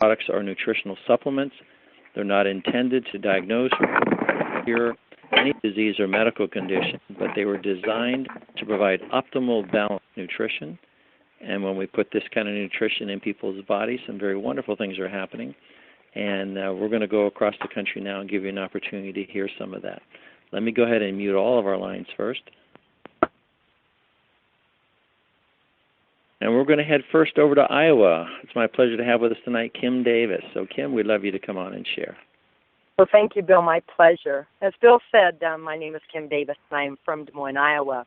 products are nutritional supplements. They're not intended to diagnose or cure any disease or medical condition, but they were designed to provide optimal balanced nutrition. And when we put this kind of nutrition in people's bodies, some very wonderful things are happening. And we're going to go across the country now and give you an opportunity to hear some of that. Let me go ahead and mute all of our lines first. And we're going to head first over to Iowa. It's my pleasure to have with us tonight Kim Davis. So, Kim, we'd love you to come on and share. Well, thank you, Bill. My pleasure. As Bill said, my name is Kim Davis, and I'm from Des Moines, Iowa.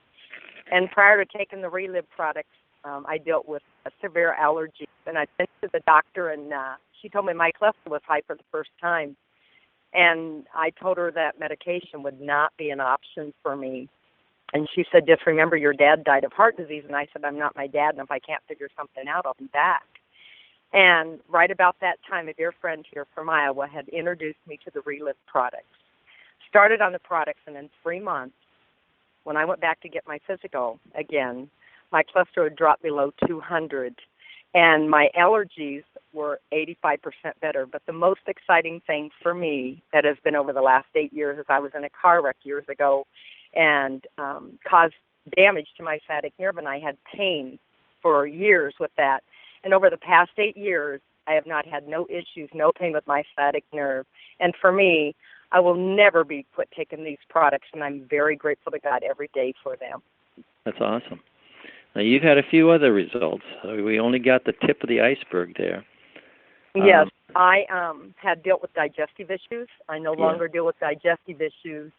And prior to taking the Relive products, I dealt with a severe allergy. And I went to the doctor, and she told me my cholesterol was high for the first time. And I told her that medication would not be an option for me. And she said, just remember, your dad died of heart disease. And I said, I'm not my dad, and if I can't figure something out, I'll be back. And right about that time, a dear friend here from Iowa had introduced me to the Relive products. Started on the products, and in 3 months, when I went back to get my physical again, my cholesterol had dropped below 200, and my allergies were 85% better. But the most exciting thing for me that has been over the last 8 years is I was in a car wreck years ago and caused damage to my sciatic nerve, and I had pain for years with that. And over the past 8 years, I have not had no issues, no pain with my sciatic nerve. And for me, I will never be quit taking these products, and I'm very grateful to God every day for them. That's awesome. Now, you've had a few other results. We only got the tip of the iceberg there. Yes, I had dealt with digestive issues. I no longer deal with digestive issues.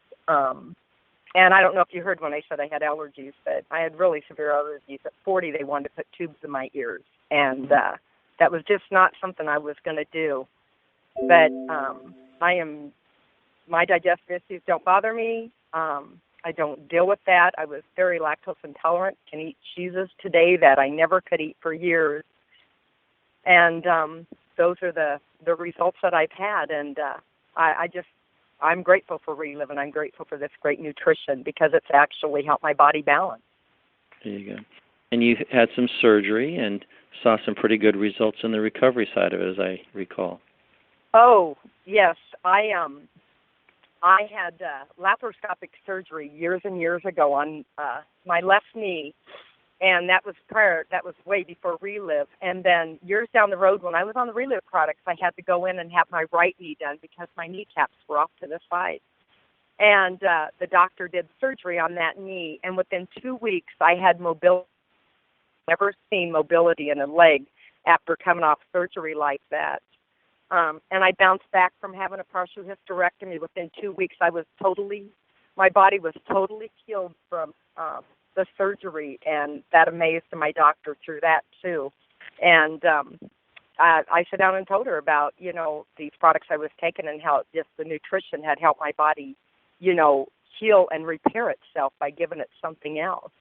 And I don't know if you heard when I said I had allergies, but I had really severe allergies. At 40, they wanted to put tubes in my ears. And that was just not something I was going to do. But my digestive issues don't bother me. I don't deal with that. I was very lactose intolerant, can eat cheeses today that I never could eat for years. And those are the results that I've had. And I'm grateful for Relive, and I'm grateful for this great nutrition because it's actually helped my body balance. There you go. And you had some surgery and saw some pretty good results in the recovery side of it, as I recall. Oh, yes. I had laparoscopic surgery years and years ago on my left knee, and that was way before Relive. And then years down the road, when I was on the Relive products, I had to go in and have my right knee done because my kneecaps were off to the side. And the doctor did surgery on that knee, and within 2 weeks, I had mobility. Never seen mobility in a leg after coming off surgery like that. And I bounced back from having a partial hysterectomy. Within 2 weeks, my body was totally healed from the surgery, and that amazed my doctor through that too. And I sat down and told her about, these products I was taking and how just the nutrition had helped my body, heal and repair itself by giving it something else.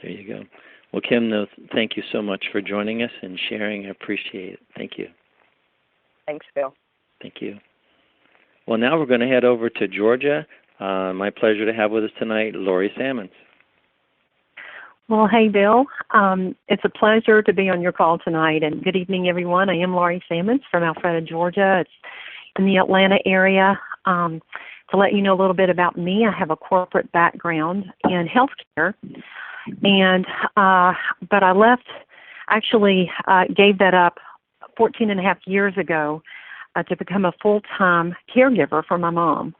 There you go. Well, Kim, thank you so much for joining us and sharing. I appreciate it. Thank you. Thanks, Bill. Thank you. Well, now we're going to head over to Georgia. My pleasure to have with us tonight Lori Sammons. Well, hey, Bill. It's a pleasure to be on your call tonight, and good evening, everyone. I am Lori Sammons from Alpharetta, Georgia. It's in the Atlanta area. To let you know a little bit about me, I have a corporate background in healthcare, and but I left, gave that up 14 and a half years ago to become a full-time caregiver for my mom.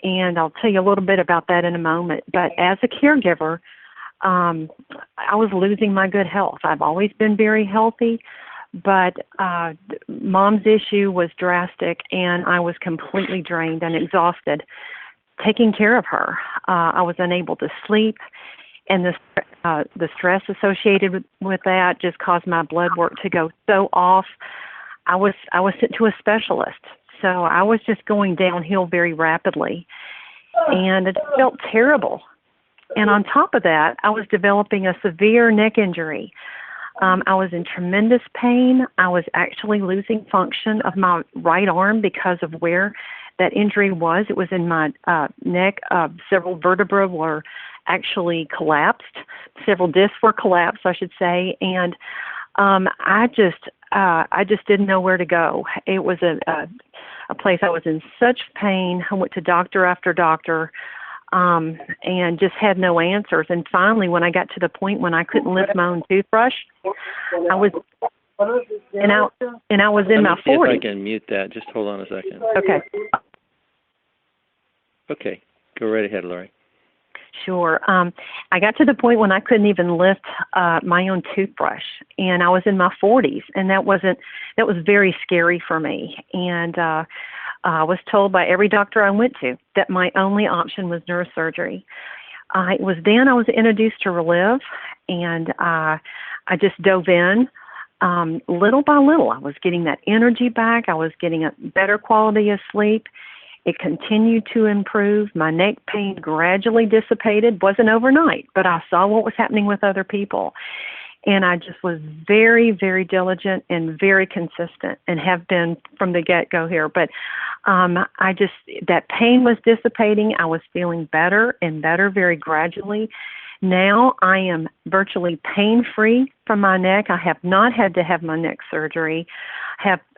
And I'll tell you a little bit about that in a moment. But as a caregiver, I was losing my good health. I've always been very healthy, but Mom's issue was drastic, and I was completely drained and exhausted taking care of her. I was unable to sleep, and the stress associated with that just caused my blood work to go so off. I was sent to a specialist. So I was just going downhill very rapidly, and it felt terrible. And on top of that, I was developing a severe neck injury. I was in tremendous pain. I was actually losing function of my right arm because of where that injury was. It was in my neck. Several vertebrae were actually collapsed. Several discs were collapsed, I should say. And I just didn't know where to go. It was a place I was in such pain. I went to doctor after doctor, and just had no answers. And finally, when I got to the point when I couldn't lift my own toothbrush, I was and I was in my 40s. Let me see if I can mute that. Just hold on a second. Okay. Okay. Go right ahead, Lori. Sure. I got to the point when I couldn't even lift my own toothbrush, and I was in my 40s, and that was very scary for me. And I was told by every doctor I went to that my only option was neurosurgery. It was then I was introduced to Relive, and I just dove in. Little by little, I was getting that energy back. I was getting a better quality of sleep. It continued to improve. My neck pain gradually dissipated. Wasn't overnight, but I saw what was happening with other people. And I just was very, very diligent and very consistent, and have been from the get-go here. But that pain was dissipating. I was feeling better and better very gradually. Now I am virtually pain-free from my neck. I have not had to have my neck surgery.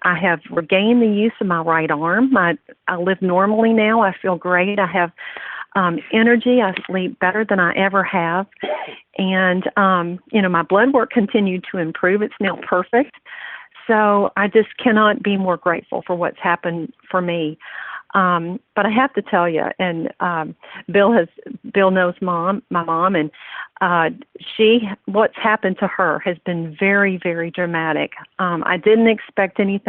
I have regained the use of my right arm. I live normally now. I feel great. I have energy. I sleep better than I ever have. And, my blood work continued to improve. It's now perfect. So I just cannot be more grateful for what's happened for me. But I have to tell you, and Bill knows my mom, and what's happened to her has been very, very dramatic. I didn't expect any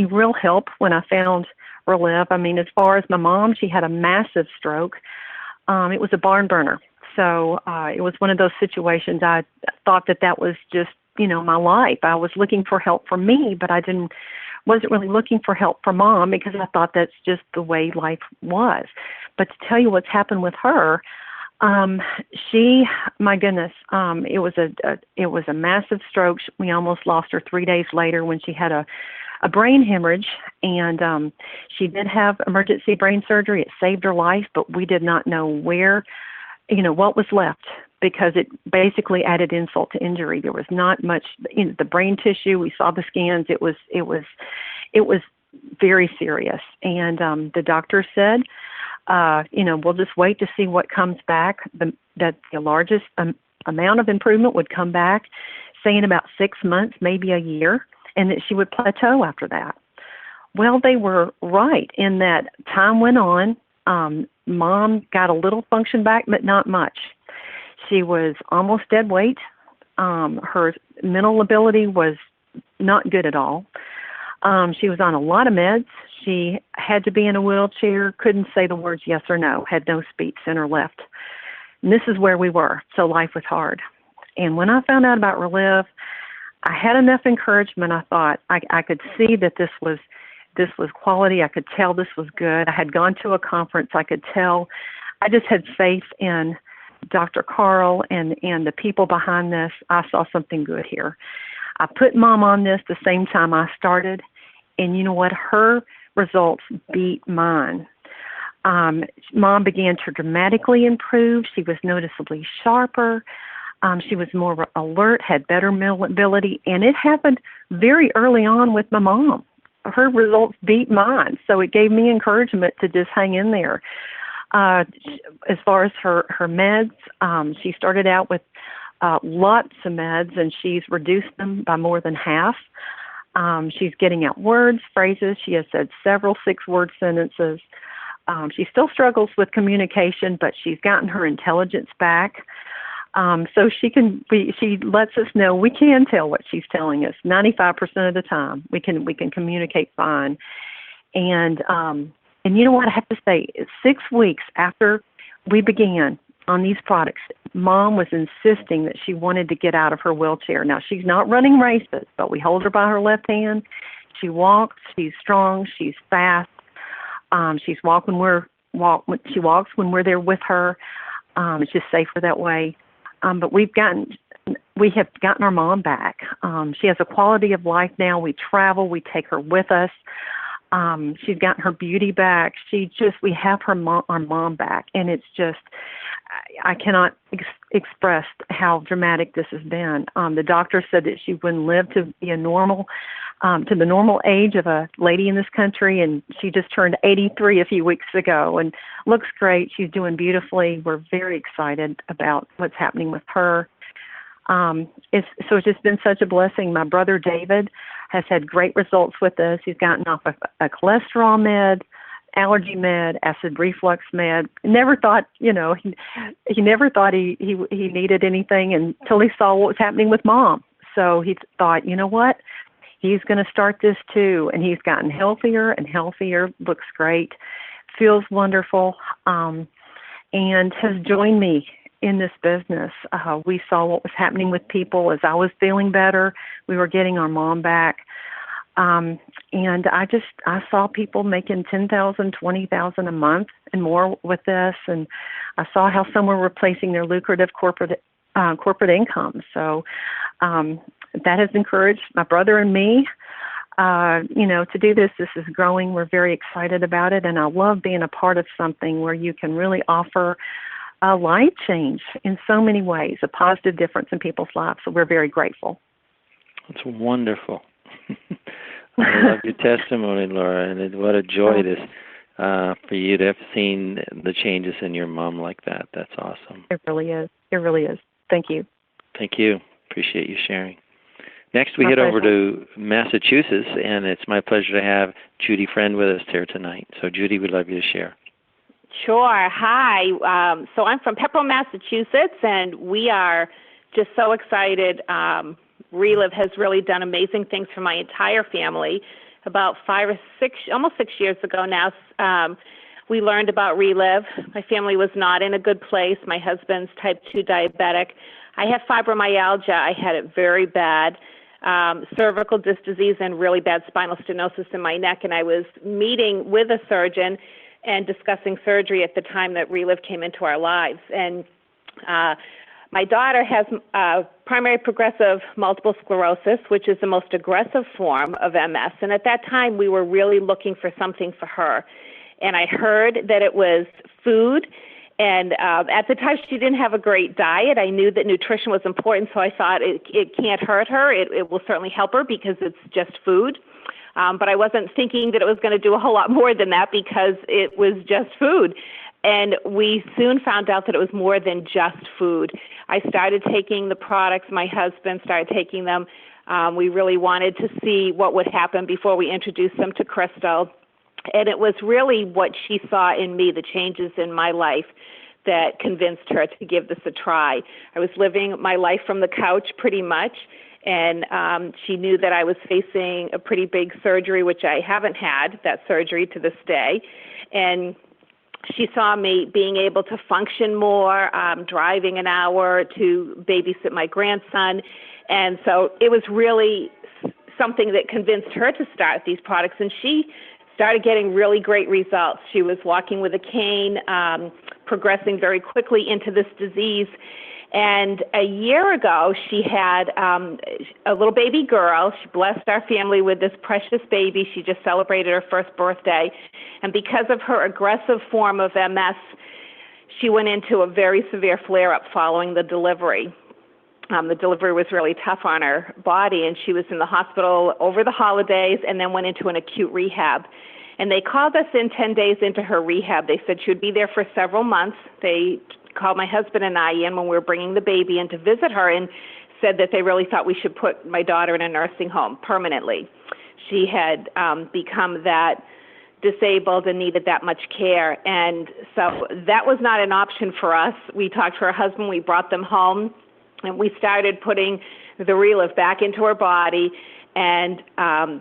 real help when I found Relive. I mean, as far as my mom, she had a massive stroke. It was a barn burner. So it was one of those situations. I thought that was just, my life. I was looking for help for me, but wasn't really looking for help for Mom, because I thought that's just the way life was. But to tell you what's happened with her, my goodness, it was a massive stroke. We almost lost her 3 days later when she had a brain hemorrhage, and she did have emergency brain surgery. It saved her life, but we did not know what was left, because it basically added insult to injury. There was not much in the brain tissue. We saw the scans. It was very serious. And the doctor said, we'll just wait to see what comes back. That the largest amount of improvement would come back, say in about 6 months, maybe a year, and that she would plateau after that. Well, they were right in that time went on. Mom got a little function back, but not much. She was almost dead weight. Her mental ability was not good at all. She was on a lot of meds. She had to be in a wheelchair, couldn't say the words yes or no, had no speech in her left. And this is where we were, so life was hard. And when I found out about Relive, I had enough encouragement. I thought I could see that this was quality. I could tell this was good. I had gone to a conference. I could tell. I just had faith in Dr. Carl and the people behind this. I saw something good here. I put Mom on this the same time I started, and you know what? Her results beat mine. Mom began to dramatically improve. She was noticeably sharper. She was more alert, had better mobility, and it happened very early on with my mom. Her results beat mine, so it gave me encouragement to just hang in there. As far as her meds, she started out with lots of meds, and she's reduced them by more than half. She's getting out words, phrases. She has said several 6-word sentences. She still struggles with communication, but she's gotten her intelligence back. So she lets us know we can tell what she's telling us. 95% of the time, we can communicate fine. And you know what I have to say? 6 weeks after we began on these products, Mom was insisting that she wanted to get out of her wheelchair. Now, she's not running races, but we hold her by her left hand. She walks. She's strong. She's fast. She walks when we're there with her. It's just safer that way. But we have gotten our Mom back. She has a quality of life now. We travel. We take her with us. She's gotten her beauty back. We have our mom back, and it's just, I cannot express how dramatic this has been. The doctor said that she wouldn't live to be a normal, to the normal age of a lady in this country, and she just turned 83 a few weeks ago and looks great. She's doing beautifully. We're very excited about what's happening with her. It's just been such a blessing. My brother David has had great results with this. He's gotten off a cholesterol med, allergy med, acid reflux med. Never thought, he never thought he needed anything until he saw what was happening with Mom. So he thought, you know what? He's going to start this too. And he's gotten healthier and healthier, looks great, feels wonderful, and has joined me in this business. We saw what was happening with people as I was feeling better. We were getting our mom back. And I saw people making $10,000, $20,000 a month and more with this. And I saw how some were replacing their lucrative corporate income. So, that has encouraged my brother and me, to do this. This is growing. We're very excited about it. And I love being a part of something where you can really offer a life change in so many ways, a positive difference in people's lives. So we're very grateful. It's wonderful. I love your testimony, Laura, and what a joy it is for you to have seen the changes in your mom like that. That's awesome. It really is. It really is. Thank you. Thank you. Appreciate you sharing. Next, we head over to Massachusetts, and it's my pleasure to have Judy Friend with us here tonight. So, Judy, we'd love you to share. Sure. Hi. So I'm from Pepperell, Massachusetts, and we are just so excited. Relive has really done amazing things for my entire family. About 5 or 6, almost 6 years ago now, we learned about Relive. My family was not in a good place. My husband's type 2 diabetic. I have fibromyalgia. I had it very bad. Cervical disc disease and really bad spinal stenosis in my neck, and I was meeting with a surgeon and discussing surgery at the time that Relive came into our lives. And my daughter has primary progressive multiple sclerosis, which is the most aggressive form of MS. And at that time, we were really looking for something for her. And I heard that it was food. And at the time, she didn't have a great diet. I knew that nutrition was important, so I thought it can't hurt her. It will certainly help her because it's just food. But I wasn't thinking that it was going to do a whole lot more than that because it was just food. And we soon found out that it was more than just food. I started taking the products. My husband started taking them. We really wanted to see what would happen before we introduced them to Crystal. And it was really what she saw in me, the changes in my life, that convinced her to give this a try. I was living my life from the couch pretty much, and she knew that I was facing a pretty big surgery, which I haven't had that surgery to this day. And she saw me being able to function more, driving an hour to babysit my grandson. And so it was really something that convinced her to start these products. And she started getting really great results. She was walking with a cane, progressing very quickly into this disease. And a year ago, she had a little baby girl. She blessed our family with this precious baby. She just celebrated her first birthday. And because of her aggressive form of MS, she went into a very severe flare-up following the delivery. The delivery was really tough on her body, and she was in the hospital over the holidays and then went into an acute rehab. And they called us in 10 days into her rehab. They said she would be there for several months. They called my husband and I in when we were bringing the baby in to visit her and said that they really thought we should put my daughter in a nursing home permanently. She had become that disabled and needed that much care. And so that was not an option for us. We talked to her husband. We brought them home. And we started putting the Relive back into her body and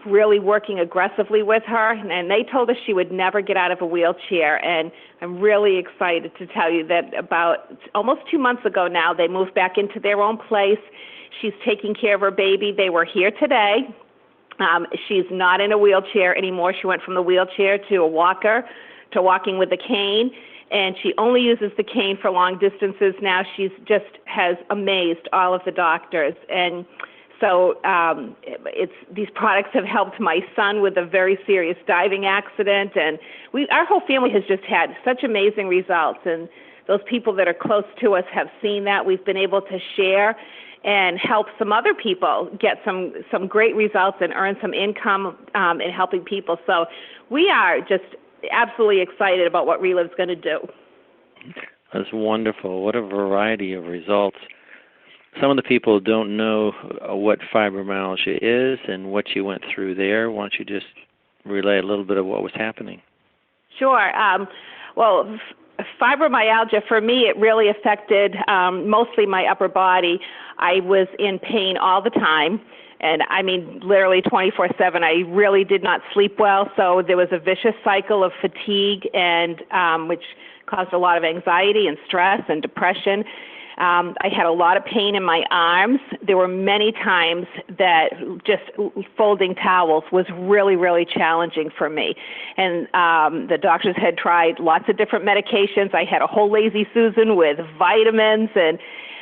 really working aggressively with her. And they told us she would never get out of a wheelchair. And I'm really excited to tell you that about almost 2 months ago now, they moved back into their own place. She's taking care of her baby. They were here today. She's not in a wheelchair anymore. She went from the wheelchair to a walker to walking with a cane. And she only uses the cane for long distances now. She's just has amazed all of the doctors. And so these products have helped my son with a very serious diving accident. And our whole family has just had such amazing results. And those people that are close to us have seen that. We've been able to share and help some other people get some great results and earn some income in helping people. So we are just absolutely excited about what Relive's going to do. That's wonderful. What a variety of results. Some of the people don't know what fibromyalgia is and what you went through there. Why don't you just relay a little bit of what was happening? Sure. Well, fibromyalgia, for me, it really affected mostly my upper body. I was in pain all the time. And I mean, literally 24/7. I really did not sleep well. So there was a vicious cycle of fatigue, and which caused a lot of anxiety and stress and depression. I had a lot of pain in my arms. There were many times that just folding towels was really, really challenging for me. And the doctors had tried lots of different medications. I had a whole Lazy Susan with vitamins,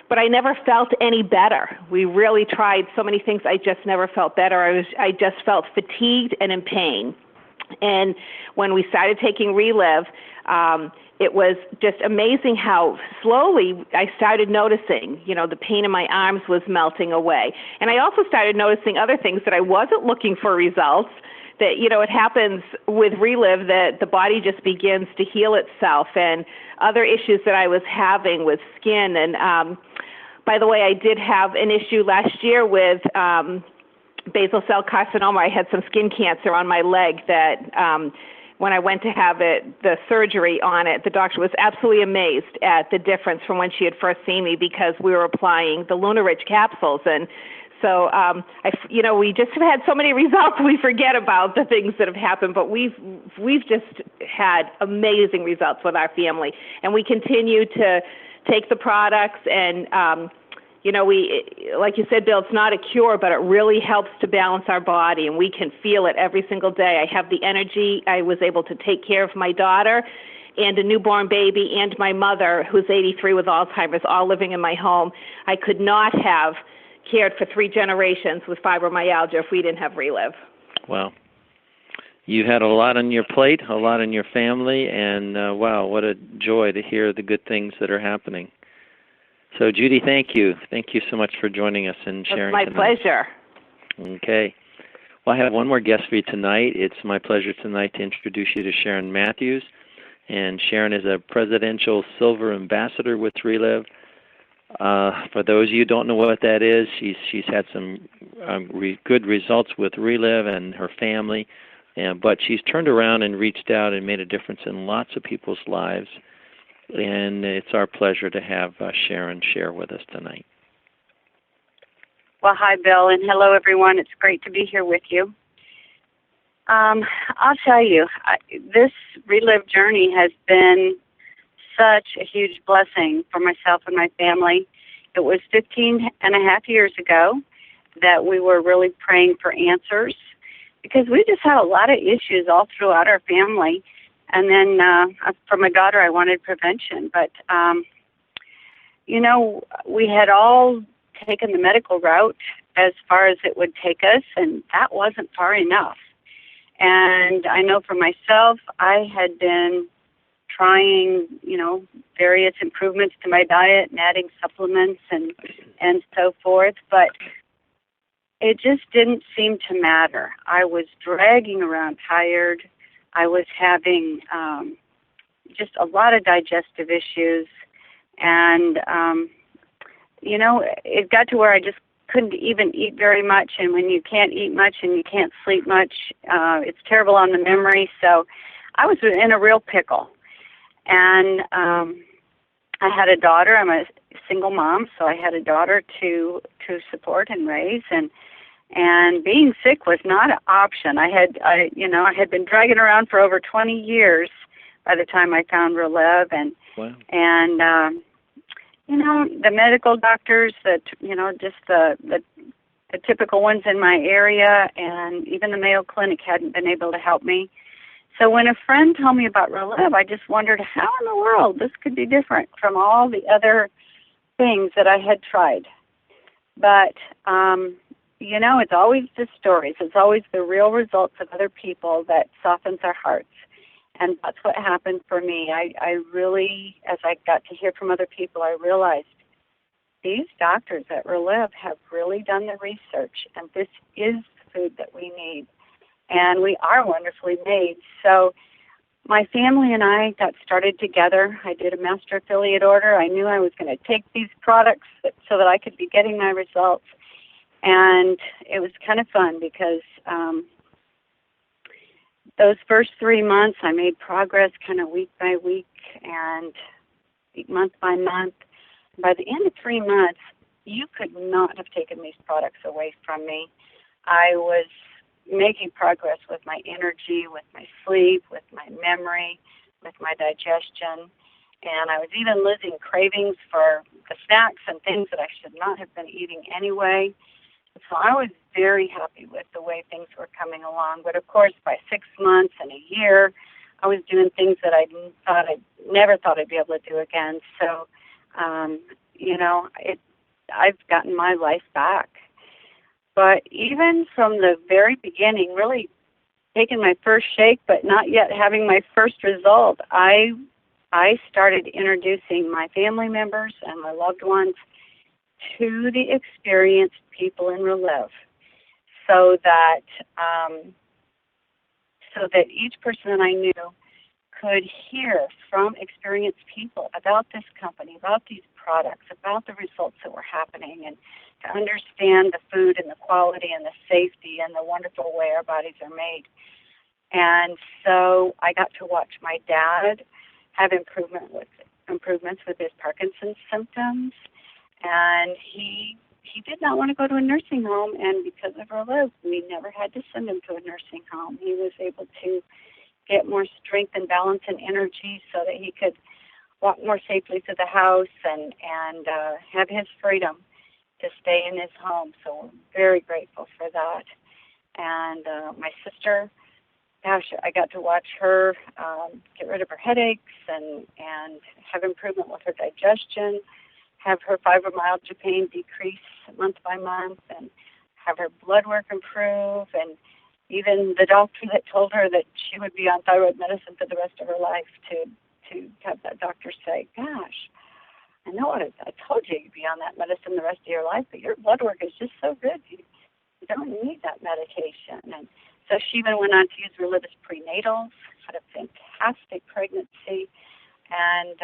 but I never felt any better. We really tried so many things. I just never felt better. I just felt fatigued and in pain. And when we started taking Relive, it was just amazing how slowly I started noticing, the pain in my arms was melting away. And I also started noticing other things that I wasn't looking for results, that, it happens with Relive that the body just begins to heal itself, and other issues that I was having with skin. And by the way, I did have an issue last year with basal cell carcinoma. I had some skin cancer on my leg that when I went to have the surgery on it, the doctor was absolutely amazed at the difference from when she had first seen me, because we were applying the Lunarich capsules. And so, we just have had so many results, we forget about the things that have happened, but we've just had amazing results with our family. And we continue to take the products, and like you said, Bill, it's not a cure, but it really helps to balance our body, and we can feel it every single day. I have the energy. I was able to take care of my daughter and a newborn baby and my mother, who's 83 with Alzheimer's, all living in my home. I could not have cared for 3 generations with fibromyalgia if we didn't have Relive. Wow. You had a lot on your plate, a lot in your family, and wow, what a joy to hear the good things that are happening. So, Judy, thank you. Thank you so much for joining us and sharing tonight. It's my pleasure. Okay. Well, I have one more guest for you tonight. It's my pleasure tonight to introduce you to Sharon Matthews. And Sharon is a Presidential Silver Ambassador with Relive. For those of you who don't know what that is, she's had some good results with Relive and her family. But she's turned around and reached out and made a difference in lots of people's lives. And it's our pleasure to have Sharon share with us tonight. Well, hi, Bill, and hello, everyone. It's great to be here with you. I'll tell you, this Relive journey has been such a huge blessing for myself and my family. It was 15 and a half years ago that we were really praying for answers, because we just had a lot of issues all throughout our family. And then for my daughter, I wanted prevention. But, we had all taken the medical route as far as it would take us, and that wasn't far enough. And I know for myself, I had been trying, various improvements to my diet and adding supplements and so forth, but it just didn't seem to matter. I was dragging around tired. I was having just a lot of digestive issues, and, it got to where I just couldn't even eat very much, and when you can't eat much and you can't sleep much, it's terrible on the memory, so I was in a real pickle. And I had a daughter. I'm a single mom, so I had a daughter to support and raise, and being sick was not an option. I had been dragging around for over 20 years by the time I found Relive, and wow. And the medical doctors that just the typical ones in my area, and even the Mayo Clinic hadn't been able to help me. So when a friend told me about Relive, I just wondered how in the world this could be different from all the other things that I had tried. But it's always the stories. It's always the real results of other people that softens our hearts. And that's what happened for me. I really, as I got to hear from other people, I realized these doctors at Relive have really done the research, and this is the food that we need. And we are wonderfully made. So my family and I got started together. I did a master affiliate order. I knew I was going to take these products so that I could be getting my results. And it was kind of fun because those first 3 months I made progress kind of week by week and month by month. By the end of 3 months, you could not have taken these products away from me. I was making progress with my energy, with my sleep, with my memory, with my digestion, and I was even losing cravings for the snacks and things that I should not have been eating anyway. So I was very happy with the way things were coming along. But of course, by 6 months and a year, I was doing things that I never thought I'd be able to do again. So, I've gotten my life back. But even from the very beginning, really taking my first shake, but not yet having my first result, I started introducing my family members and my loved ones to the experienced people in Relive, so that each person that I knew could hear from experienced people about this company, about these products, about the results that were happening, and to understand the food and the quality and the safety and the wonderful way our bodies are made. And so I got to watch my dad have improvements with his Parkinson's symptoms, and he did not want to go to a nursing home, and because of Relive, we never had to send him to a nursing home. He was able to get more strength and balance and energy so that he could walk more safely to the house and have his freedom to stay in his home. So we're very grateful for that. And my sister, gosh, I got to watch her get rid of her headaches and have improvement with her digestion, have her fibromyalgia pain decrease month by month, and have her blood work improve, and even the doctor that told her that she would be on thyroid medicine for the rest of her life to have that doctor say, gosh, I know what I told you you'd be on that medicine the rest of your life, but your blood work is just so good, you don't need that medication. And so she even went on to use Relive's prenatals, had a fantastic pregnancy, and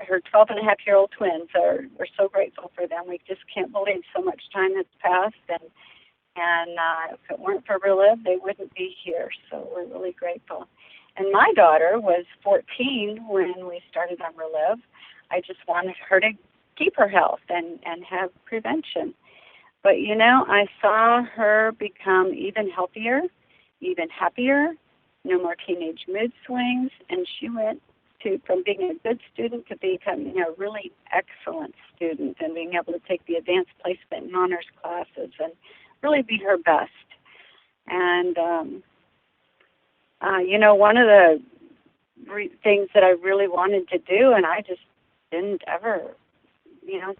her 12-and-a-half-year-old twins we're so grateful for them. We just can't believe so much time has passed, and if it weren't for Relive, they wouldn't be here. So we're really grateful. And my daughter was 14 when we started on Relive. I just wanted her to keep her health and have prevention. But, I saw her become even healthier, even happier, no more teenage mood swings, and she went from being a good student to becoming a really excellent student and being able to take the advanced placement and honors classes and really be her best. And, one of the things that I really wanted to do, and I just didn't ever,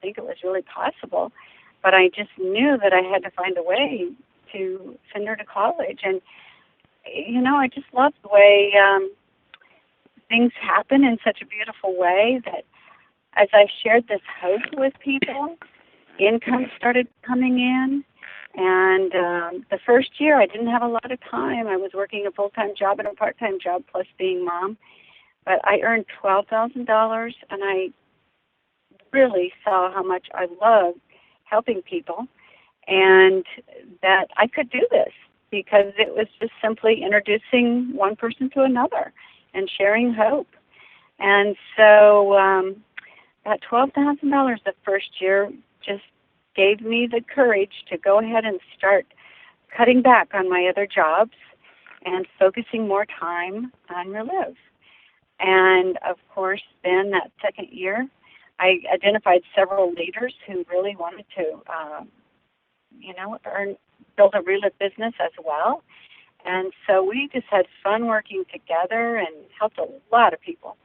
think it was really possible, but I just knew that I had to find a way to send her to college. And, I just love the way things happen in such a beautiful way that as I shared this hope with people, income started coming in. And the first year, I didn't have a lot of time. I was working a full-time job and a part-time job plus being mom. But I earned $12,000, and I really saw how much I loved helping people and that I could do this because it was just simply introducing one person to another and sharing hope. And so that $12,000 the first year just gave me the courage to go ahead and start cutting back on my other jobs and focusing more time on Relive. And, of course, then that second year, I identified several leaders who really wanted to, build a Relive business as well. And so we just had fun working together and helped a lot of people.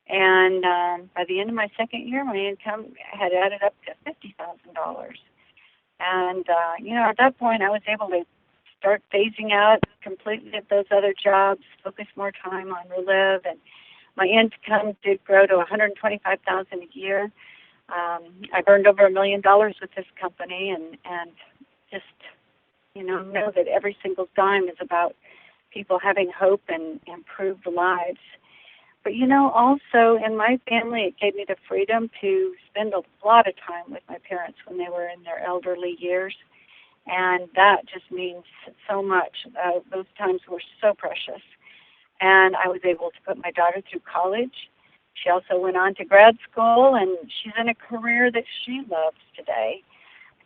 And by the end of my second year, my income had added up to $50,000. And, at that point, I was able to start phasing out completely of those other jobs, focus more time on Relive, and my income did grow to $125,000 a year. I've earned over $1 million with this company, and just know that every single dime is about people having hope and improved lives. But also in my family, it gave me the freedom to spend a lot of time with my parents when they were in their elderly years, and that just means so much. Those times were so precious. And I was able to put my daughter through college. She also went on to grad school, and she's in a career that she loves today.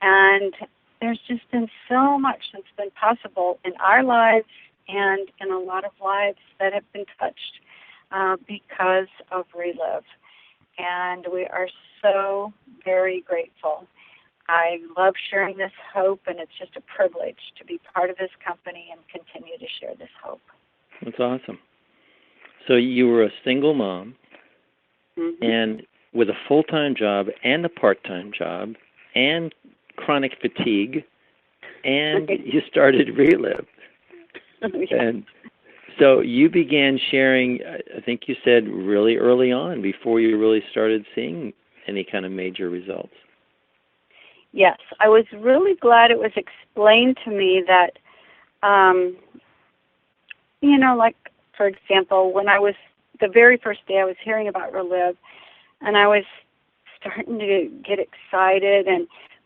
And there's just been so much that's been possible in our lives and in a lot of lives that have been touched because of Relive. And we are so very grateful. I love sharing this hope, and it's just a privilege to be part of this company and continue to share this hope. That's awesome. So you were a single mom, and with a full-time job and a part-time job and chronic fatigue, and you started Relive. And so you began sharing, I think you said, really early on, before you really started seeing any kind of major results. Yes, I was really glad it was explained to me that, like, for example, when I was, the very first day I was hearing about Relive, and I was starting to get excited,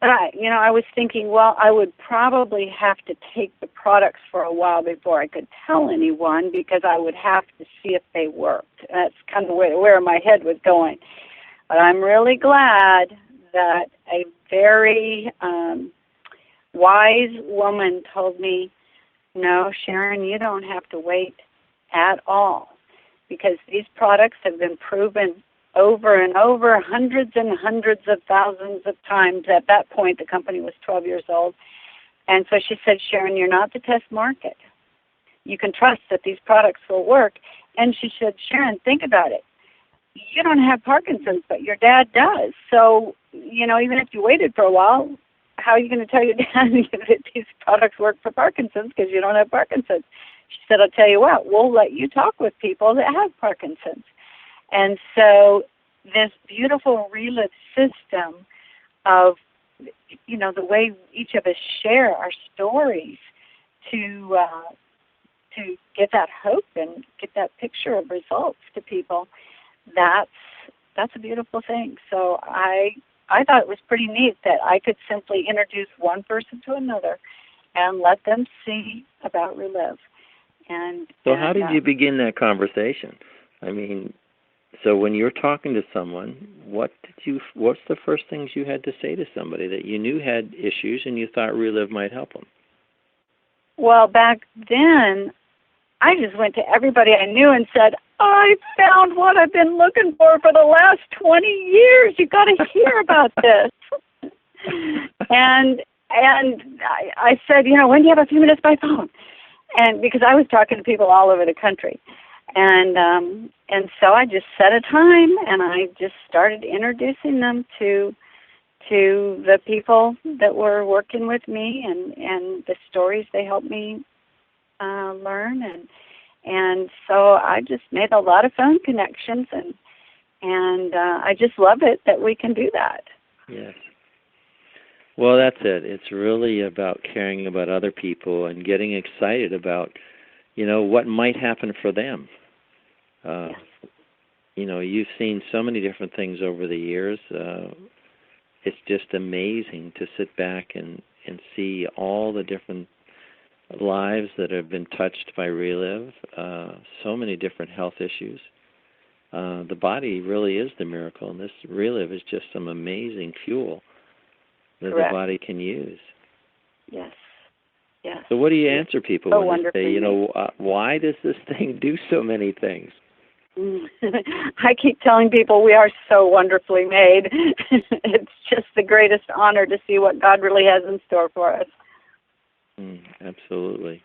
but I was thinking, well, I would probably have to take the products for a while before I could tell anyone, because I would have to see if they worked. That's kind of where my head was going. But I'm really glad that a very wise woman told me, no, Sharon, you don't have to wait at all, because these products have been proven over and over, hundreds and hundreds of thousands of times. At that point, the company was 12 years old. And so she said, Sharon, you're not the test market. You can trust that these products will work. And she said, Sharon, think about it. You don't have Parkinson's, but your dad does. So, even if you waited for a while, how are you going to tell your dad that these products work for Parkinson's because you don't have Parkinson's? She said, I'll tell you what, we'll let you talk with people that have Parkinson's. And so this beautiful Relive system of, the way each of us share our stories to get that hope and get that picture of results to people, that's a beautiful thing. So I thought it was pretty neat that I could simply introduce one person to another and let them see about Relive. So how did you begin that conversation? I mean, so when you're talking to someone, what's the first things you had to say to somebody that you knew had issues and you thought Relive might help them? Well, back then, I just went to everybody I knew and said, I found what I've been looking for the last 20 years. You've got to hear about this. And I said, when do you have a few minutes by phone? And because I was talking to people all over the country. And so I just set a time, and I just started introducing them to the people that were working with me and the stories they helped me learn. And so I just made a lot of phone connections, and I just love it that we can do that. Yes. Well, that's it. It's really about caring about other people and getting excited about, what might happen for them. Yes. You've seen so many different things over the years. It's just amazing to sit back and see all the different lives that have been touched by Relive, so many different health issues. The body really is the miracle, and this Relive is just some amazing fuel that Correct. the body can use. Yes. Yes. So what do you answer people so when they say, why does this thing do so many things? I keep telling people we are so wonderfully made. It's just the greatest honor to see what God really has in store for us. Absolutely.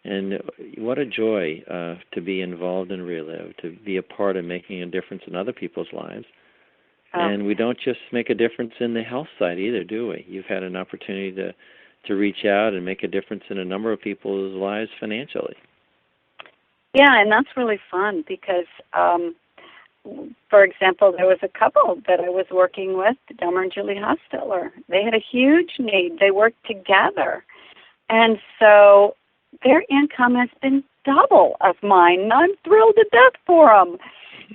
And what a joy to be involved in Relive, to be a part of making a difference in other people's lives. And we don't just make a difference in the health side either, do we? You've had an opportunity to reach out and make a difference in a number of people's lives financially. Yeah, and that's really fun because, for example, there was a couple that I was working with, Delmer and Julie Hostetler. They had a huge need. They worked together. And so their income has been double of mine, and I'm thrilled to death for them.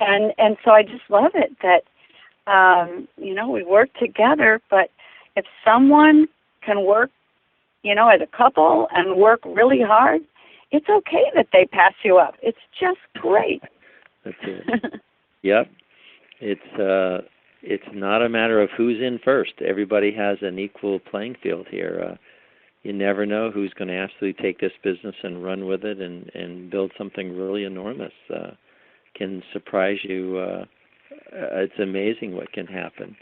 And so I just love it that, we work together, but if someone can work, as a couple and work really hard, it's okay that they pass you up. It's just great. That's it. Yep. It's not a matter of who's in first. Everybody has an equal playing field here. You never know who's going to absolutely take this business and run with it and build something really enormous. Can surprise you. It's amazing what can happen.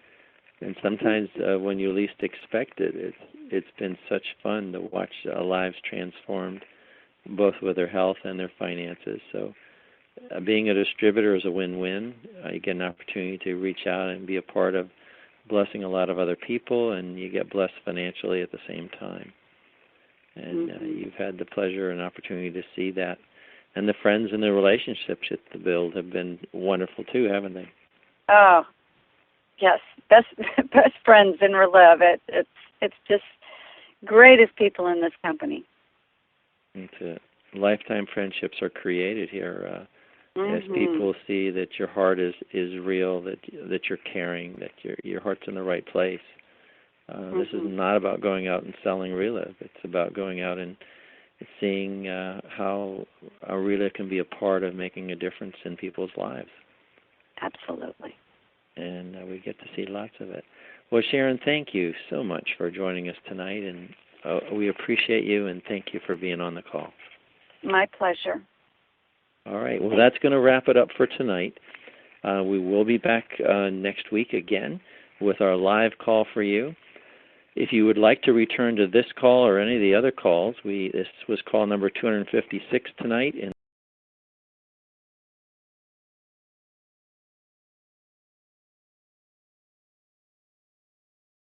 And sometimes when you least expect it, it's been such fun to watch lives transformed, both with their health and their finances. So being a distributor is a win-win. You get an opportunity to reach out and be a part of blessing a lot of other people, and you get blessed financially at the same time. And you've had the pleasure and opportunity to see that. And the friends and the relationships that the build have been wonderful too, haven't they? Oh, yes, best friends in Relive. It's just greatest people in this company. That's it. Lifetime friendships are created here as people see that your heart is real, that you're caring, that your heart's in the right place. This is not about going out and selling Relive. It's about going out and seeing how a Relive can be a part of making a difference in people's lives. Absolutely. And we get to see lots of it. Well, Sharon, thank you so much for joining us tonight, and we appreciate you, and thank you for being on the call. My pleasure. All right. Well, that's going to wrap it up for tonight. We will be back next week again with our live call for you. If you would like to return to this call or any of the other calls, this was call number 256 tonight.